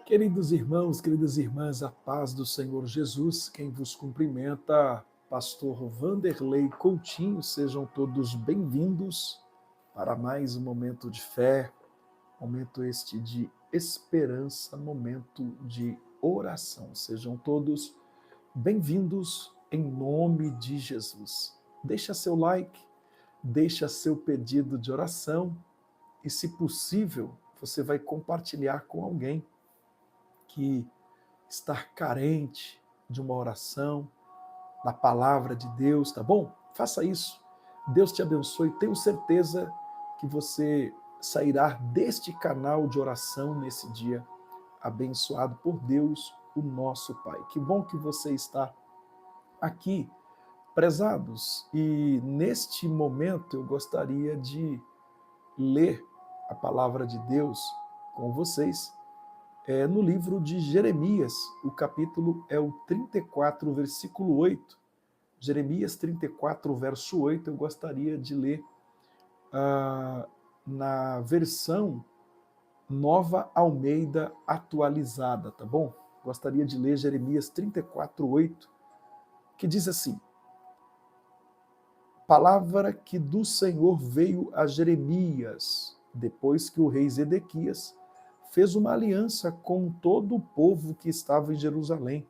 Queridos irmãos, queridas irmãs, a paz do Senhor Jesus, quem vos cumprimenta, pastor Vanderlei Coutinho, sejam todos bem-vindos para mais um momento de fé, momento este de esperança, momento de oração. Sejam todos bem-vindos em nome de Jesus. Deixa seu like, deixa seu pedido de oração e, se possível, você vai compartilhar com alguém que está carente de uma oração, na palavra de Deus, tá bom? Faça isso. Deus te abençoe. Tenho certeza que você sairá deste canal de oração nesse dia, abençoado por Deus, o nosso Pai. Que bom que você está aqui, prezados. E neste momento eu gostaria de ler a palavra de Deus com vocês. No livro de Jeremias, o capítulo é o 34, versículo 8. Jeremias 34, verso 8, eu gostaria de ler na versão Nova Almeida atualizada, tá bom? Gostaria de ler Jeremias 34, 8, que diz assim: palavra que do Senhor veio a Jeremias, depois que o rei Zedequias fez uma aliança com todo o povo que estava em Jerusalém,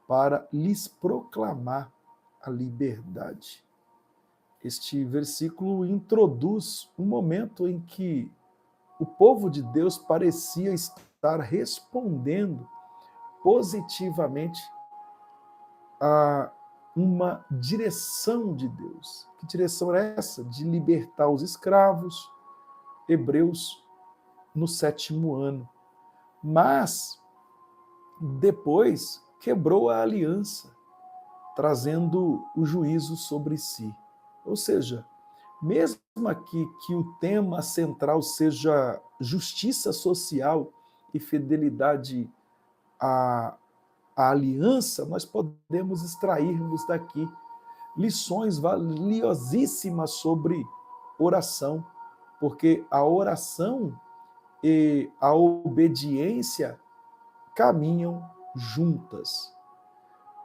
para lhes proclamar a liberdade. Este versículo introduz um momento em que o povo de Deus parecia estar respondendo positivamente a uma direção de Deus. Que direção é essa? De libertar os escravos hebreus no 7º ano. Mas depois quebrou a aliança, trazendo o juízo sobre si. Ou seja, mesmo aqui que o tema central seja justiça social e fidelidade à aliança, nós podemos extrairmos daqui lições valiosíssimas sobre oração, porque a oração e a obediência caminham juntas.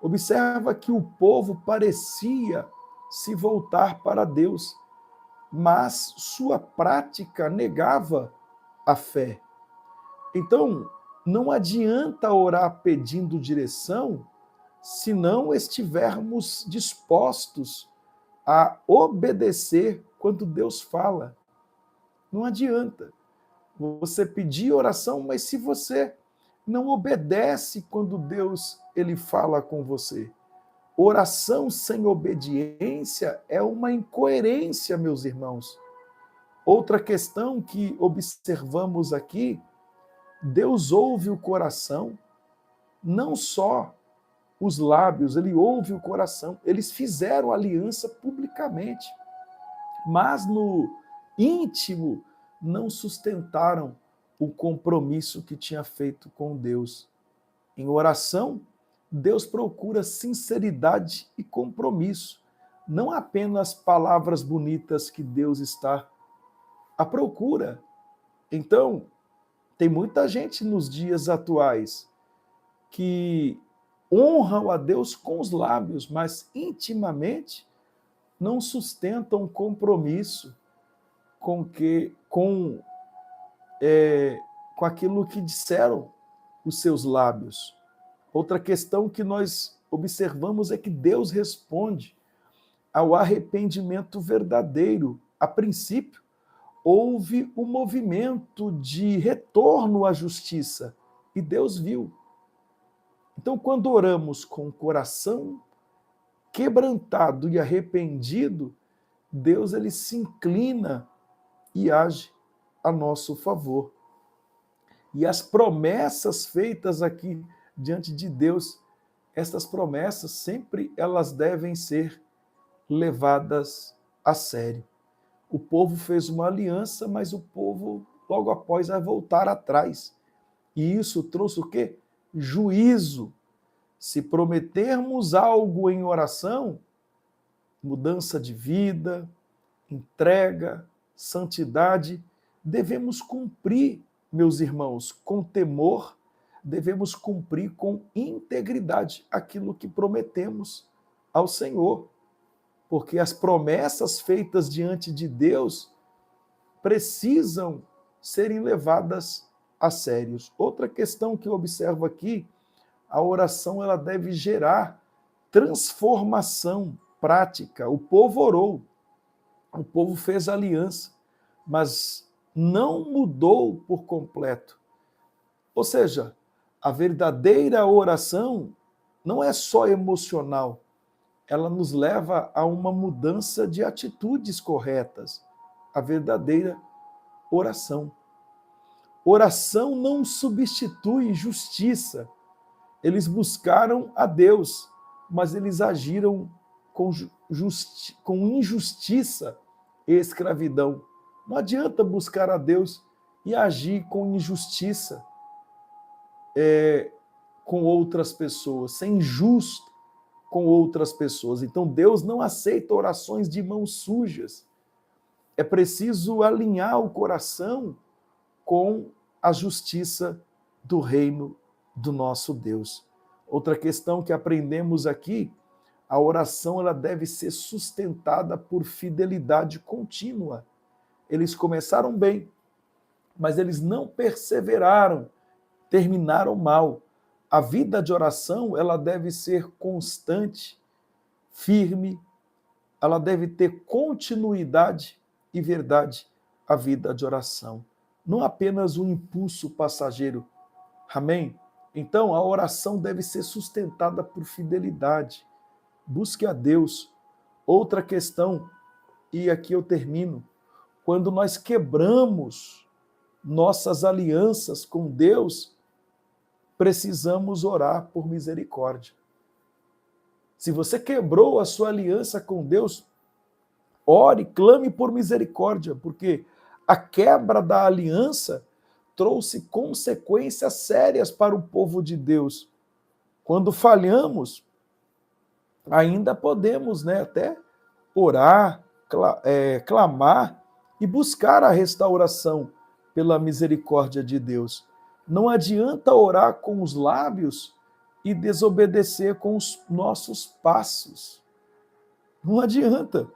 Observa que o povo parecia se voltar para Deus, mas sua prática negava a fé. Então, não adianta orar pedindo direção se não estivermos dispostos a obedecer quando Deus fala. Não adianta você pedir oração, mas se você não obedece quando Deus ele fala com você. Oração sem obediência é uma incoerência, meus irmãos. Outra questão que observamos aqui, Deus ouve o coração, não só os lábios, ele ouve o coração. Eles fizeram aliança publicamente, mas no íntimo não sustentaram o compromisso que tinha feito com Deus. Em oração, Deus procura sinceridade e compromisso, não apenas palavras bonitas que Deus está à procura. Então, tem muita gente nos dias atuais que honram a Deus com os lábios, mas intimamente não sustentam um compromisso com aquilo que disseram os seus lábios. Outra questão que nós observamos é que Deus responde ao arrependimento verdadeiro. A princípio, houve um movimento de retorno à justiça, e Deus viu. Então, quando oramos com o coração quebrantado e arrependido, Deus ele se inclina e age a nosso favor. E as promessas feitas aqui diante de Deus, essas promessas sempre elas devem ser levadas a sério. O povo fez uma aliança, mas o povo logo após vai voltar atrás. E isso trouxe o quê? Juízo. Se prometermos algo em oração, mudança de vida, entrega, santidade, devemos cumprir, meus irmãos, com temor, devemos cumprir com integridade aquilo que prometemos ao Senhor, porque as promessas feitas diante de Deus precisam serem levadas a sério. Outra questão que eu observo aqui, a oração ela deve gerar transformação prática. O povo orou, o povo fez aliança, mas não mudou por completo. Ou seja, a verdadeira oração não é só emocional, ela nos leva a uma mudança de atitudes corretas. A verdadeira oração. Oração não substitui justiça. Eles buscaram a Deus, mas eles agiram com injustiça e escravidão. Não adianta buscar a Deus e agir com injustiça com outras pessoas, ser injusto com outras pessoas. Então Deus não aceita orações de mãos sujas. É preciso alinhar o coração com a justiça do reino do nosso Deus. Outra questão que aprendemos aqui, a oração ela deve ser sustentada por fidelidade contínua. Eles começaram bem, mas eles não perseveraram, terminaram mal. A vida de oração ela deve ser constante, firme, ela deve ter continuidade e verdade, a vida de oração. Não apenas um impulso passageiro. Amém? Então, a oração deve ser sustentada por fidelidade. Busque a Deus. Outra questão, e aqui eu termino, quando nós quebramos nossas alianças com Deus, precisamos orar por misericórdia. Se você quebrou a sua aliança com Deus, ore, clame por misericórdia, porque a quebra da aliança trouxe consequências sérias para o povo de Deus. Quando falhamos, ainda podemos até orar, clamar e buscar a restauração pela misericórdia de Deus. Não adianta orar com os lábios e desobedecer com os nossos passos. Não adianta.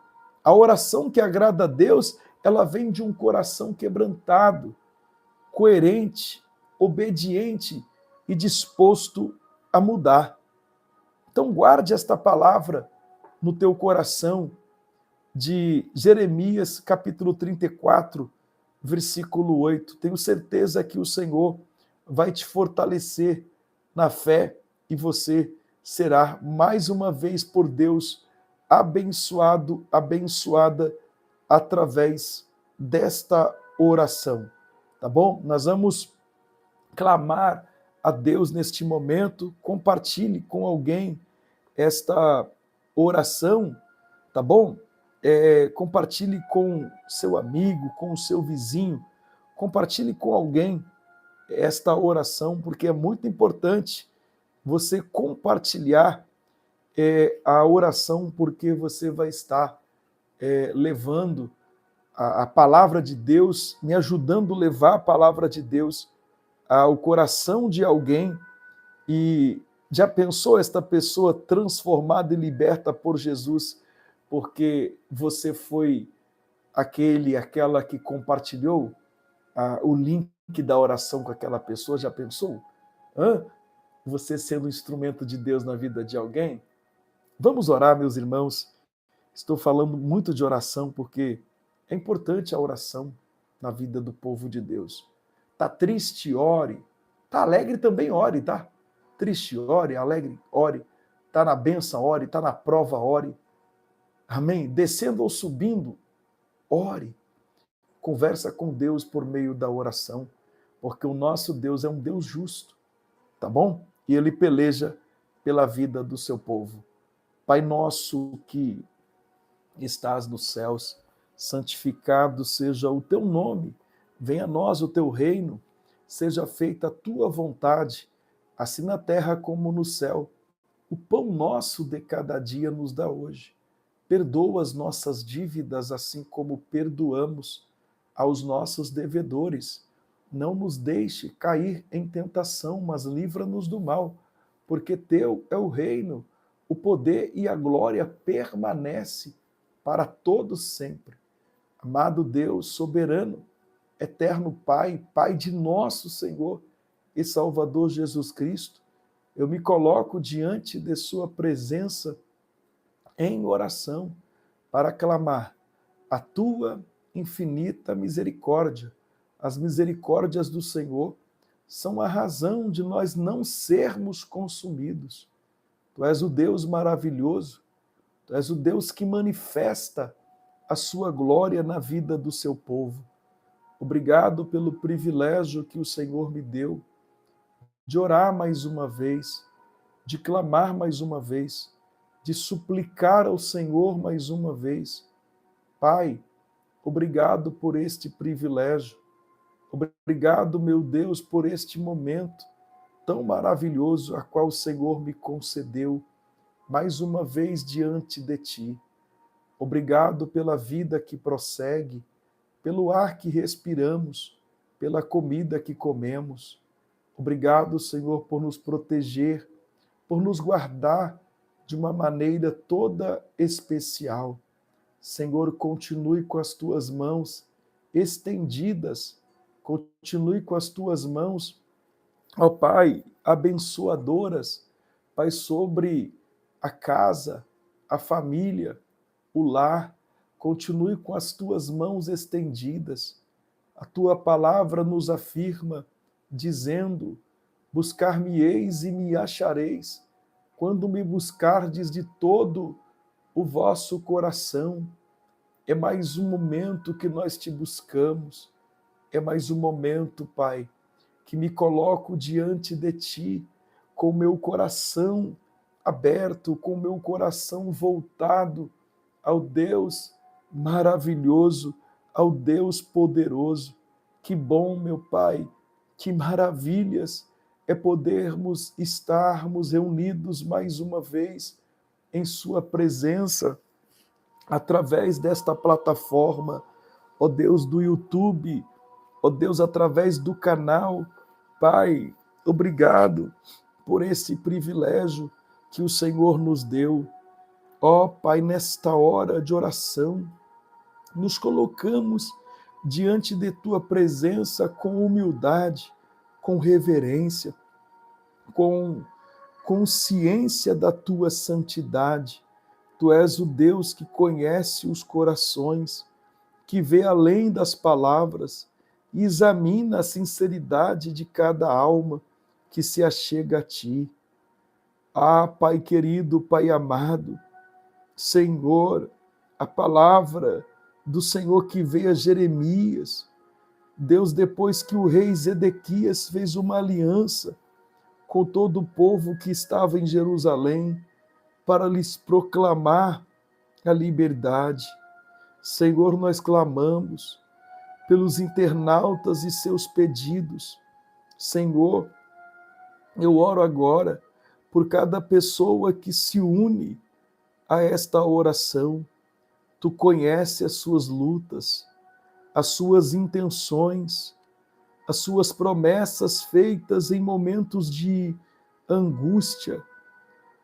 A oração que agrada a Deus, ela vem de um coração quebrantado, coerente, obediente e disposto a mudar. Então guarde esta palavra no teu coração, de Jeremias, capítulo 34, versículo 8. Tenho certeza que o Senhor vai te fortalecer na fé e você será mais uma vez por Deus abençoado, abençoada através desta oração. Tá bom? Nós vamos clamar a Deus neste momento. Compartilhe com alguém esta oração, tá bom? Compartilhe com seu amigo, com o seu vizinho, compartilhe com alguém esta oração, porque é muito importante você compartilhar a oração, porque você vai estar levando a palavra de Deus, me ajudando a levar a palavra de Deus ao coração de alguém. E já pensou esta pessoa transformada e liberta por Jesus, porque você foi aquela que compartilhou o link da oração com aquela pessoa? Já pensou? Você sendo um instrumento de Deus na vida de alguém? Vamos orar, meus irmãos. Estou falando muito de oração porque é importante a oração na vida do povo de Deus. Tá triste, ore. Tá alegre também, ore, tá? Triste, ore. Alegre, ore. Tá na bênção, ore. Tá na prova, ore. Amém? Descendo ou subindo, ore. Conversa com Deus por meio da oração, porque o nosso Deus é um Deus justo, tá bom? E Ele peleja pela vida do seu povo. Pai nosso que estás nos céus, santificado seja o teu nome, venha a nós o teu reino, seja feita a tua vontade, assim na terra como no céu. O pão nosso de cada dia nos dá hoje. Perdoa as nossas dívidas, assim como perdoamos aos nossos devedores. não nos deixe cair em tentação, mas livra-nos do mal, porque teu é o reino, o poder e a glória permanece para todos sempre. Amado Deus soberano, eterno Pai, Pai de nosso Senhor e Salvador Jesus Cristo, eu me coloco diante de sua presença em oração para clamar a tua infinita misericórdia. As misericórdias do Senhor são a razão de nós não sermos consumidos. Tu és o Deus maravilhoso, tu és o Deus que manifesta a sua glória na vida do seu povo. Obrigado pelo privilégio que o Senhor me deu de orar mais uma vez, de clamar mais uma vez, de suplicar ao Senhor mais uma vez. Pai, obrigado por este privilégio. Obrigado, meu Deus, por este momento tão maravilhoso a qual o Senhor me concedeu mais uma vez diante de ti. Obrigado pela vida que prossegue, pelo ar que respiramos, pela comida que comemos. Obrigado, Senhor, por nos proteger, por nos guardar de uma maneira toda especial. Senhor, continue com as tuas mãos estendidas, continue com as tuas mãos, ó Pai, abençoadoras, Pai, sobre a casa, a família, o lar, continue com as tuas mãos estendidas. A tua palavra nos afirma, dizendo: buscar-me-eis e me achareis, quando me buscardes de todo o vosso coração. É mais um momento que nós te buscamos, é mais um momento, Pai, que me coloco diante de ti, com o meu coração aberto, com o meu coração voltado ao Deus maravilhoso, ao Deus poderoso. Que bom, meu Pai, que maravilhas é podermos estarmos reunidos mais uma vez em sua presença, através desta plataforma, ó Deus do YouTube, ó Deus, através do canal. Pai, obrigado por esse privilégio que o Senhor nos deu. Ó Pai, nesta hora de oração, nos colocamos diante de tua presença com humildade, com reverência, com consciência da tua santidade. Tu és o Deus que conhece os corações, que vê além das palavras e examina a sinceridade de cada alma que se achega a ti. Ah, Pai querido, Pai amado, Senhor, a palavra do Senhor que veio a Jeremias, Deus, depois que o rei Zedequias fez uma aliança com todo o povo que estava em Jerusalém, para lhes proclamar a liberdade. Senhor, nós clamamos pelos internautas e seus pedidos. Senhor, eu oro agora por cada pessoa que se une a esta oração. Tu conheces as suas lutas, as suas intenções, as suas promessas feitas em momentos de angústia,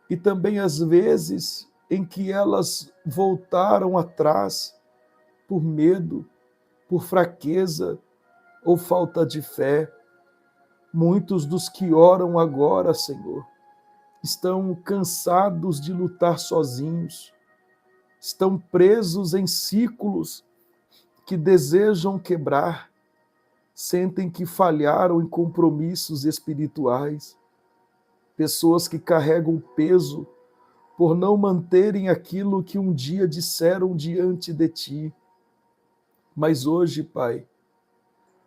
e também as vezes em que elas voltaram atrás por medo, por fraqueza ou falta de fé. Muitos dos que oram agora, Senhor, estão cansados de lutar sozinhos, estão presos em ciclos que desejam quebrar, sentem que falharam em compromissos espirituais, pessoas que carregam peso por não manterem aquilo que um dia disseram diante de ti. Mas hoje, Pai,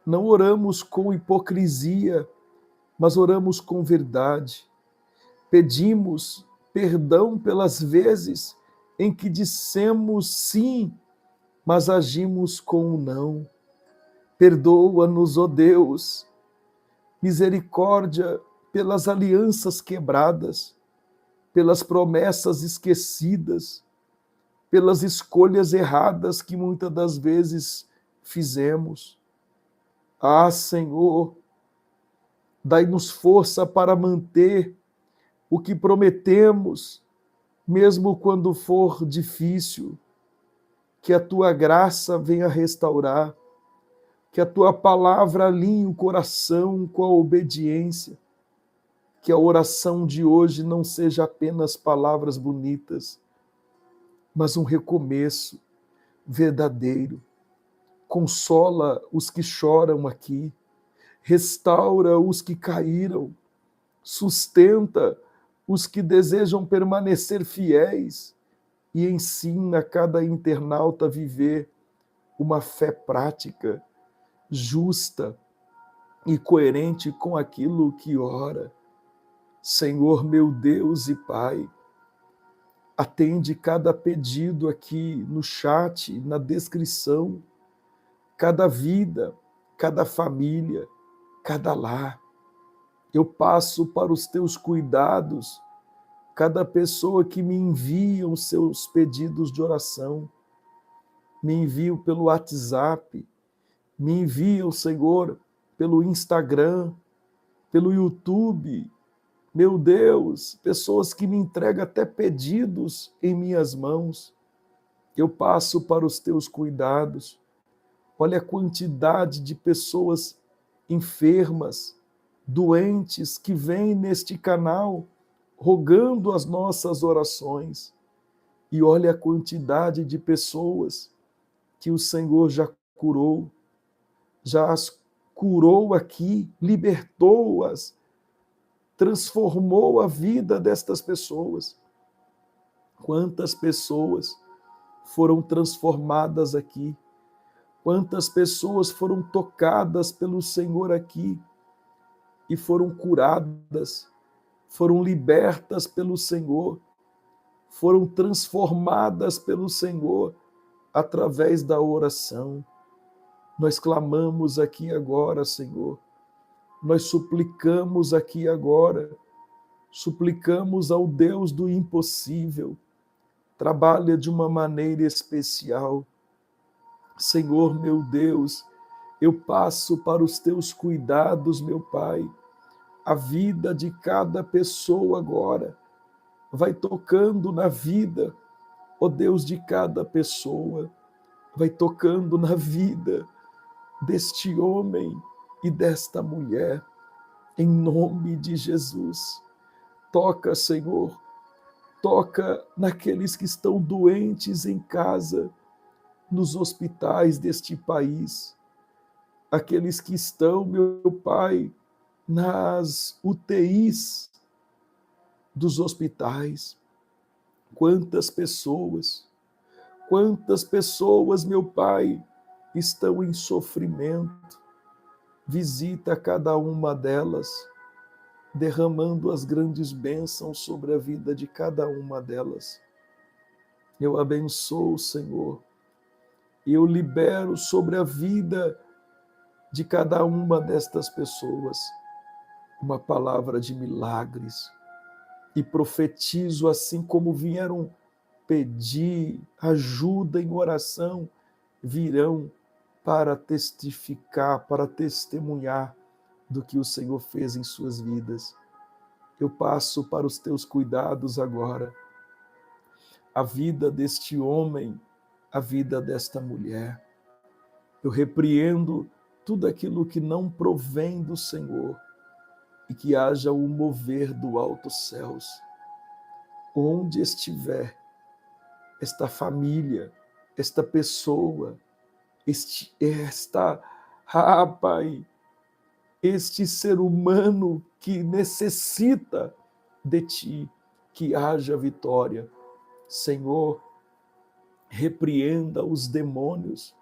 não oramos com hipocrisia, mas oramos com verdade. Pedimos perdão pelas vezes em que dissemos sim, mas agimos com o não. Perdoa-nos, ó Deus, misericórdia pelas alianças quebradas, pelas promessas esquecidas, pelas escolhas erradas que muitas das vezes fizemos. Ah, Senhor, dai-nos força para manter o que prometemos, mesmo quando for difícil. Que a tua graça venha restaurar, que a tua palavra alinhe o coração com a obediência, que a oração de hoje não seja apenas palavras bonitas, mas um recomeço verdadeiro. Consola os que choram aqui, restaura os que caíram, sustenta os que desejam permanecer fiéis e ensina cada internauta a viver uma fé prática, justa e coerente com aquilo que ora. Senhor meu Deus e Pai, atende cada pedido aqui no chat, na descrição, cada vida, cada família, cada lar. Eu passo para os teus cuidados, cada pessoa que me envia os seus pedidos de oração, me envia pelo WhatsApp, me envia, Senhor, pelo Instagram, pelo YouTube. Meu Deus, pessoas que me entregam até pedidos em minhas mãos. Eu passo para os teus cuidados. Olha a quantidade de pessoas enfermas, doentes, que vêm neste canal rogando as nossas orações. E olha a quantidade de pessoas que o Senhor já curou, já as curou aqui, libertou-as, transformou a vida destas pessoas. Quantas pessoas foram transformadas aqui, quantas pessoas foram tocadas pelo Senhor aqui e foram curadas, foram libertas pelo Senhor, foram transformadas pelo Senhor através da oração. Nós clamamos aqui agora, Senhor, nós suplicamos aqui agora, suplicamos ao Deus do impossível, trabalha de uma maneira especial. Senhor, meu Deus, eu passo para os teus cuidados, meu Pai, a vida de cada pessoa agora, vai tocando na vida, ó Deus, de cada pessoa, vai tocando na vida deste homem e desta mulher, em nome de Jesus. Toca, Senhor, toca naqueles que estão doentes em casa, nos hospitais deste país, aqueles que estão, meu Pai, nas UTIs dos hospitais. Quantas pessoas, meu Pai, estão em sofrimento. Visita cada uma delas, derramando as grandes bênçãos sobre a vida de cada uma delas. Eu abençoo, Senhor, e eu libero sobre a vida de cada uma destas pessoas uma palavra de milagres e profetizo, assim como vieram pedir ajuda em oração, virão para testificar, para testemunhar do que o Senhor fez em suas vidas. Eu passo para os teus cuidados agora, a vida deste homem, a vida desta mulher. Eu repreendo tudo aquilo que não provém do Senhor e que haja o mover do alto céus. Onde estiver esta família, esta pessoa, Pai, este ser humano que necessita de Ti, que haja vitória. Senhor, repreenda os demônios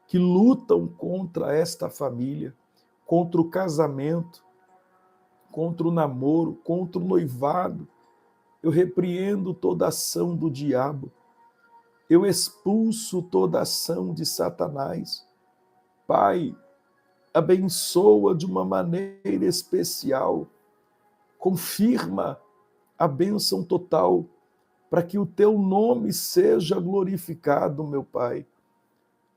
que lutam contra esta família, contra o casamento, contra o namoro, contra o noivado. Eu repreendo toda ação do diabo. Eu expulso toda ação de Satanás. Pai, abençoa de uma maneira especial. Confirma a bênção total para que o teu nome seja glorificado, meu Pai.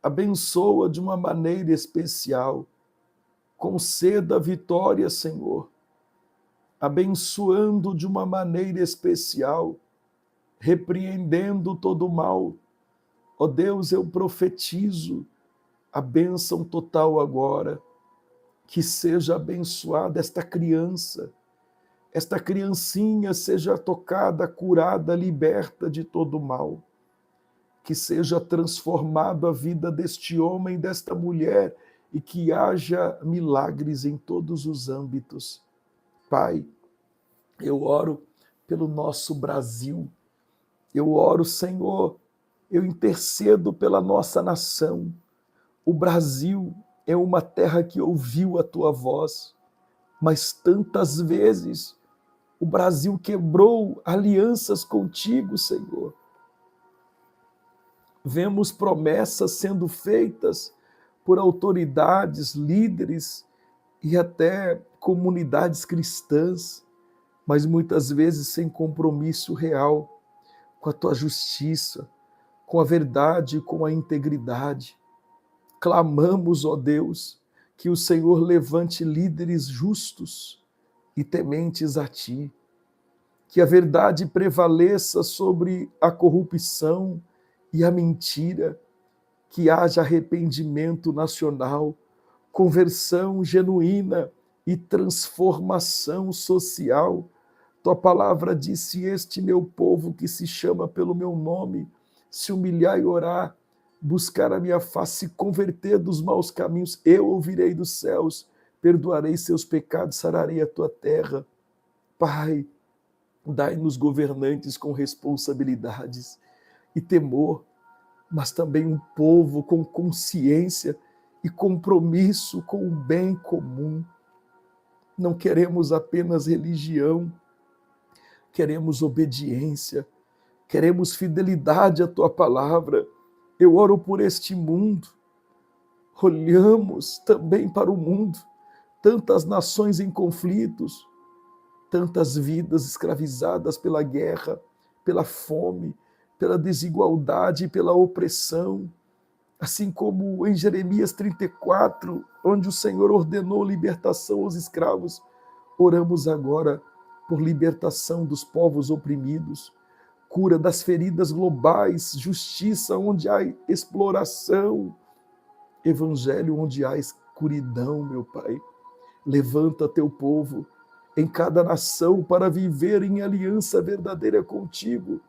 Abençoa de uma maneira especial conceda vitória, Senhor, abençoando de uma maneira especial, repreendendo todo o mal. Ó Deus, eu profetizo a bênção total agora, que seja abençoada esta criancinha seja tocada, curada, liberta de todo mal, que seja transformada a vida deste homem, desta mulher, e que haja milagres em todos os âmbitos. Pai, eu oro pelo nosso Brasil, eu oro, Senhor, eu intercedo pela nossa nação. O Brasil é uma terra que ouviu a tua voz, mas tantas vezes o Brasil quebrou alianças contigo, Senhor. Vemos promessas sendo feitas por autoridades, líderes e até comunidades cristãs, mas muitas vezes sem compromisso real com a tua justiça, com a verdade, com a integridade. Clamamos, ó Deus, que o Senhor levante líderes justos e tementes a ti, que a verdade prevaleça sobre a corrupção e a mentira, que haja arrependimento nacional, conversão genuína e transformação social. Tua palavra diz: se este meu povo que se chama pelo meu nome se humilhar e orar, buscar a minha face, se converter dos maus caminhos, eu ouvirei dos céus, perdoarei seus pecados, sararei a tua terra. Pai, dai-nos governantes com responsabilidades e temor, mas também um povo com consciência e compromisso com o bem comum. Não queremos apenas religião, queremos obediência, queremos fidelidade à tua palavra. Eu oro por este mundo, olhamos também para o mundo, tantas nações em conflitos, tantas vidas escravizadas pela guerra, pela fome, pela desigualdade e pela opressão. Assim como em Jeremias 34, onde o Senhor ordenou libertação aos escravos, oramos agora por libertação dos povos oprimidos, cura das feridas globais, justiça onde há exploração, evangelho onde há escuridão, meu Pai. Levanta teu povo em cada nação para viver em aliança verdadeira contigo,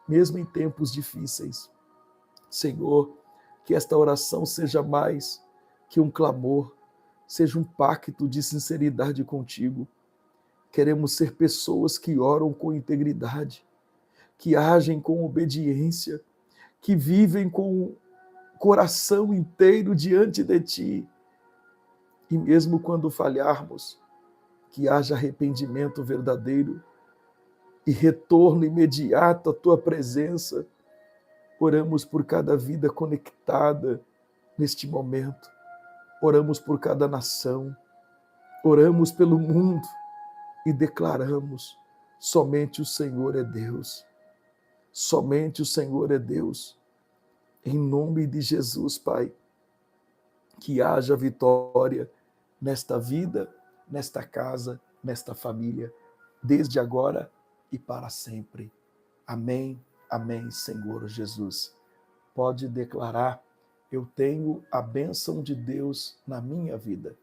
mesmo em tempos difíceis. Senhor, que esta oração seja mais que um clamor, seja um pacto de sinceridade contigo. Queremos ser pessoas que oram com integridade, que agem com obediência, que vivem com o coração inteiro diante de ti. E mesmo quando falharmos, que haja arrependimento verdadeiro e retorno imediato à tua presença. Oramos por cada vida conectada neste momento. Oramos por cada nação. Oramos pelo mundo e declaramos: somente o Senhor é Deus. Somente o Senhor é Deus. Em nome de Jesus, Pai, que haja vitória nesta vida, nesta casa, nesta família, desde agora e para sempre. Amém, amém, Senhor Jesus. Pode declarar: eu tenho a bênção de Deus na minha vida.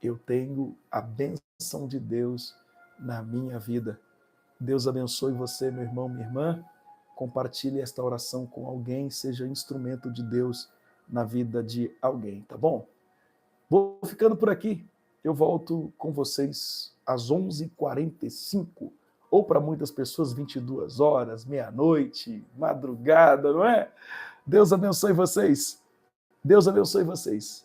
Eu tenho a bênção de Deus na minha vida. Deus abençoe você, meu irmão, minha irmã. Compartilhe esta oração com alguém, seja instrumento de Deus na vida de alguém, tá bom? Vou ficando por aqui. Eu volto com vocês às 11h45, ou para muitas pessoas 22 horas, meia-noite, madrugada, não é? Deus abençoe vocês. Deus abençoe vocês.